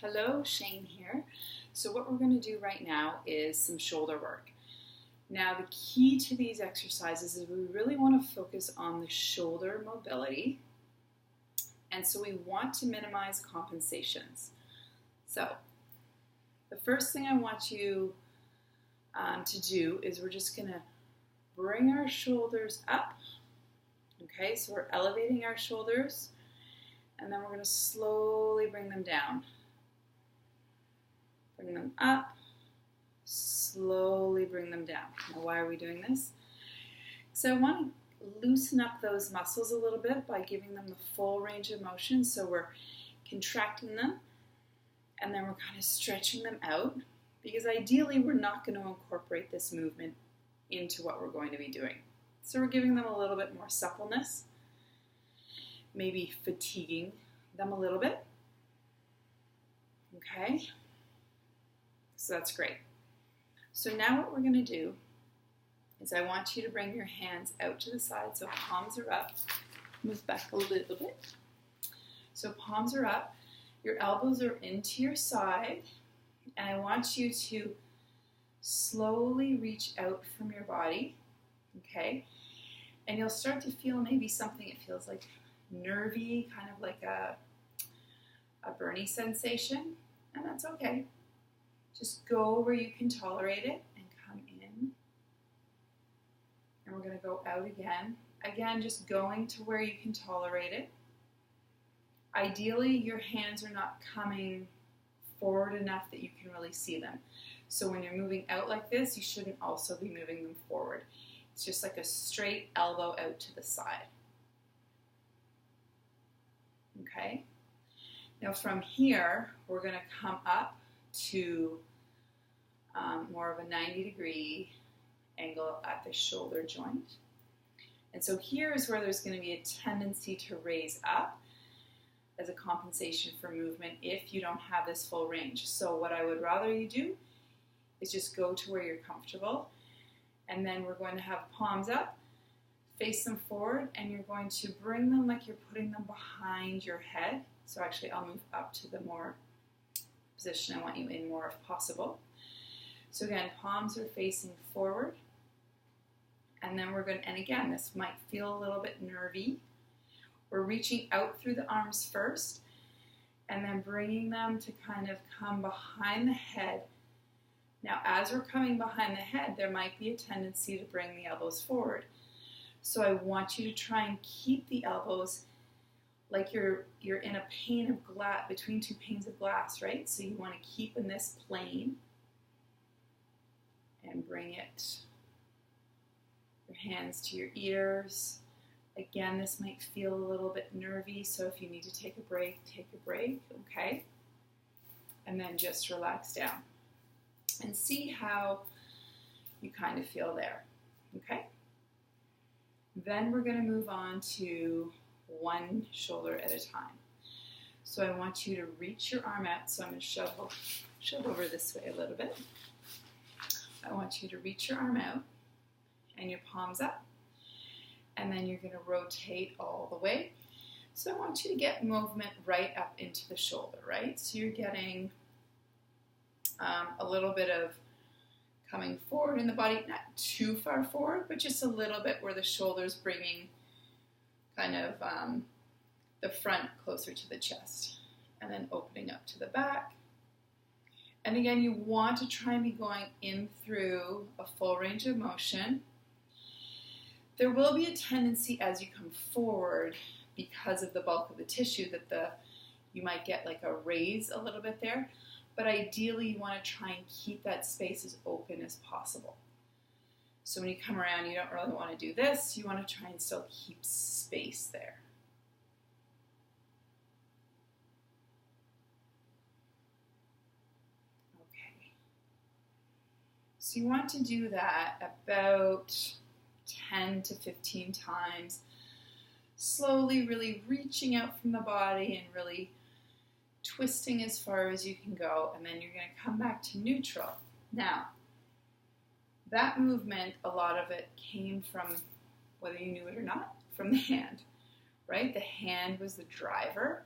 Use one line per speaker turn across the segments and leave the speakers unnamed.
Hello, Shane here. So what we're going to do right now is some shoulder work. Now the key to these exercises is we really want to focus on the shoulder mobility, and so we want to minimize compensations. So the first thing I want you to do is we're just going to bring our shoulders up. Okay, so we're elevating our shoulders, and then we're going to slowly bring them down. Bring them up, slowly bring them down. Now, why are we doing this? So I want to loosen up those muscles a little bit by giving them the full range of motion. So we're contracting them, and then we're kind of stretching them out, because ideally we're not going to incorporate this movement into what we're going to be doing. So we're giving them a little bit more suppleness, maybe fatiguing them a little bit. Okay? So that's great. So now what we're going to do is I want you to bring your hands out to the side, so palms are up. Move back a little bit. So palms are up, your elbows are into your side, and I want you to slowly reach out from your body, okay? And you'll start to feel maybe something, it feels like nervy, kind of like a burny sensation, and that's okay. Just go where you can tolerate it and come in. And we're going to go out again. Again, just going to where you can tolerate it. Ideally, your hands are not coming forward enough that you can really see them. So when you're moving out like this, you shouldn't also be moving them forward. It's just like a straight elbow out to the side. Okay? Now from here, we're going to come up to more of a 90-degree angle at the shoulder joint. And so here is where there's going to be a tendency to raise up as a compensation for movement if you don't have this full range. So what I would rather you do is just go to where you're comfortable, and then we're going to have palms up, face them forward, and you're going to bring them like you're putting them behind your head. So actually I'll move up to the more position I want you in more if possible. So again, palms are facing forward, and then we're going to, and again, this might feel a little bit nervy. We're reaching out through the arms first, and then bringing them to kind of come behind the head. Now, as we're coming behind the head, there might be a tendency to bring the elbows forward. So I want you to try and keep the elbows like you're in a pane of glass, between two panes of glass, right? So you want to keep in this plane and bring it, your hands to your ears. Again, this might feel a little bit nervy, so if you need to take a break, okay? And then just relax down and see how you kind of feel there, okay? Then we're going to move on to one shoulder at a time. So I want you to reach your arm out. So I'm going to shove over this way a little bit. I want you to reach your arm out and your palms up. And then you're going to rotate all the way. So I want you to get movement right up into the shoulder, right? So you're getting a little bit of coming forward in the body, not too far forward, but just a little bit where the shoulder's bringing kind of the front closer to the chest, and then opening up to the back. And again, you want to try and be going in through a full range of motion. There will be a tendency as you come forward, because of the bulk of the tissue, that you might get like a raise a little bit there, but ideally you want to try and keep that space as open as possible. So when you come around, you don't really want to do this. You want to try and still keep space there. Okay. So you want to do that about 10 to 15 times, slowly really reaching out from the body and really twisting as far as you can go, and then you're going to come back to neutral. Now, that movement, a lot of it came from, whether you knew it or not, from the hand, right? The hand was the driver,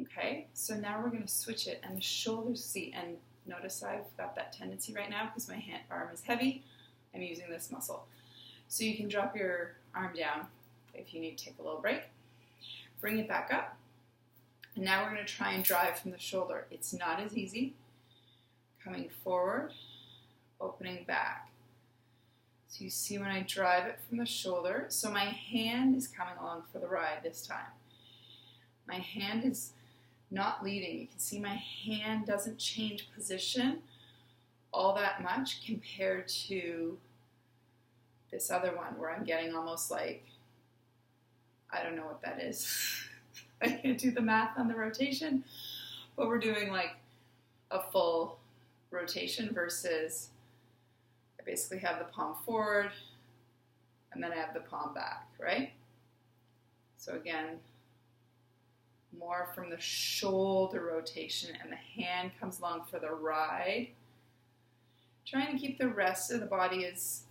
Okay, so now we're going to switch it, and the shoulders, see, and notice I've got that tendency right now because my arm is heavy. I'm using this muscle. So you can drop your arm down if you need to take a little break. Bring it back up. And now we're going to try and drive from the shoulder. It's not as easy. Coming forward, opening back. So you see when I drive it from the shoulder, so my hand is coming along for the ride this time. My hand is not leading. You can see my hand doesn't change position all that much compared to this other one where I'm getting almost like, I don't know what that is. I can't do the math on the rotation, but we're doing like a full rotation versus I basically have the palm forward and then I have the palm back, right? So again, more from the shoulder rotation, and the hand comes along for the ride. Trying to keep the rest of the body as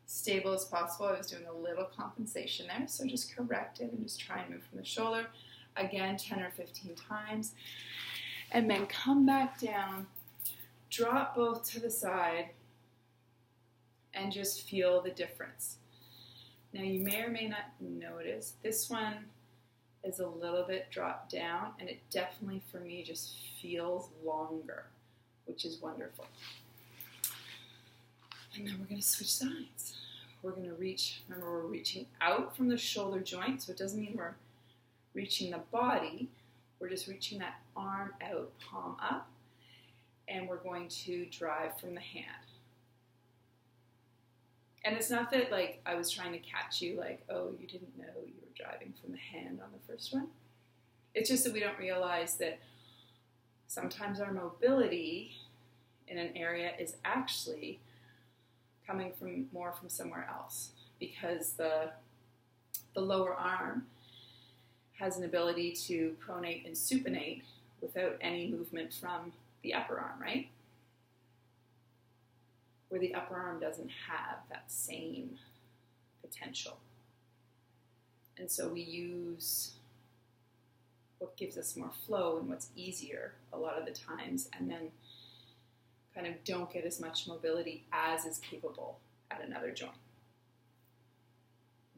stable as possible. I was doing a little compensation there, so just correct it and just try and move from the shoulder. Again, 10 or 15 times. And then come back down, drop both to the side, and just feel the difference. Now you may or may not notice, this one is a little bit dropped down, and it definitely for me just feels longer, which is wonderful. And then we're going to switch sides. We're going to reach, remember we're reaching out from the shoulder joint, so it doesn't mean we're reaching the body, we're just reaching that arm out, palm up, and we're going to drive from the hand. And it's not that like I was trying to catch you like, oh, you didn't know you were driving from the hand on the first one. It's just that we don't realize that sometimes our mobility in an area is actually coming from more from somewhere else, because the lower arm has an ability to pronate and supinate without any movement from the upper arm, right? Where the upper arm doesn't have that same potential. And so we use what gives us more flow and what's easier a lot of the times, and then kind of don't get as much mobility as is capable at another joint.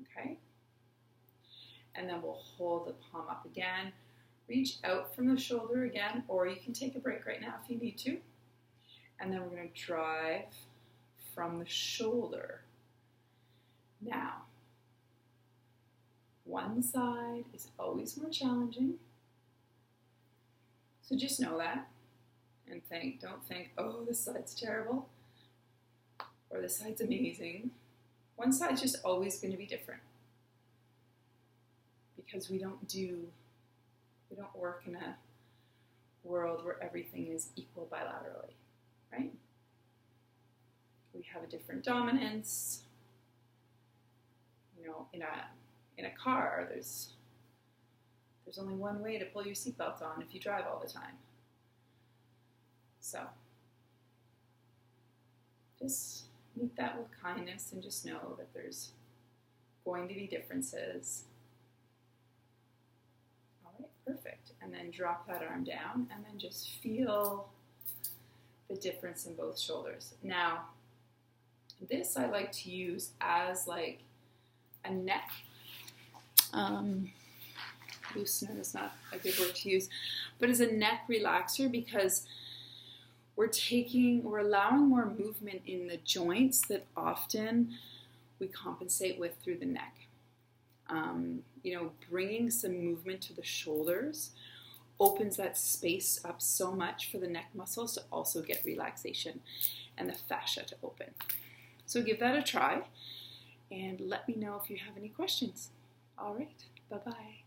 Okay? And then we'll hold the palm up again. Reach out from the shoulder again, or you can take a break right now if you need to. And then we're going to drive from the shoulder. Now, one side is always more challenging. So just know that and don't think, oh, this side's terrible or this side's amazing. One side's just always going to be different, because we don't work in a world where everything is equal bilaterally, right? We have a different dominance. You know, in a car, there's only one way to pull your seatbelt on if you drive all the time. So just meet that with kindness and just know that there's going to be differences. All right, perfect. And then drop that arm down and then just feel the difference in both shoulders. Now, this I like to use as like a neck loosener is not a good word to use, but as a neck relaxer, because we're allowing more movement in the joints that often we compensate with through the neck. Bringing some movement to the shoulders opens that space up so much for the neck muscles to also get relaxation and the fascia to open. So give that a try and let me know if you have any questions. All right, bye-bye.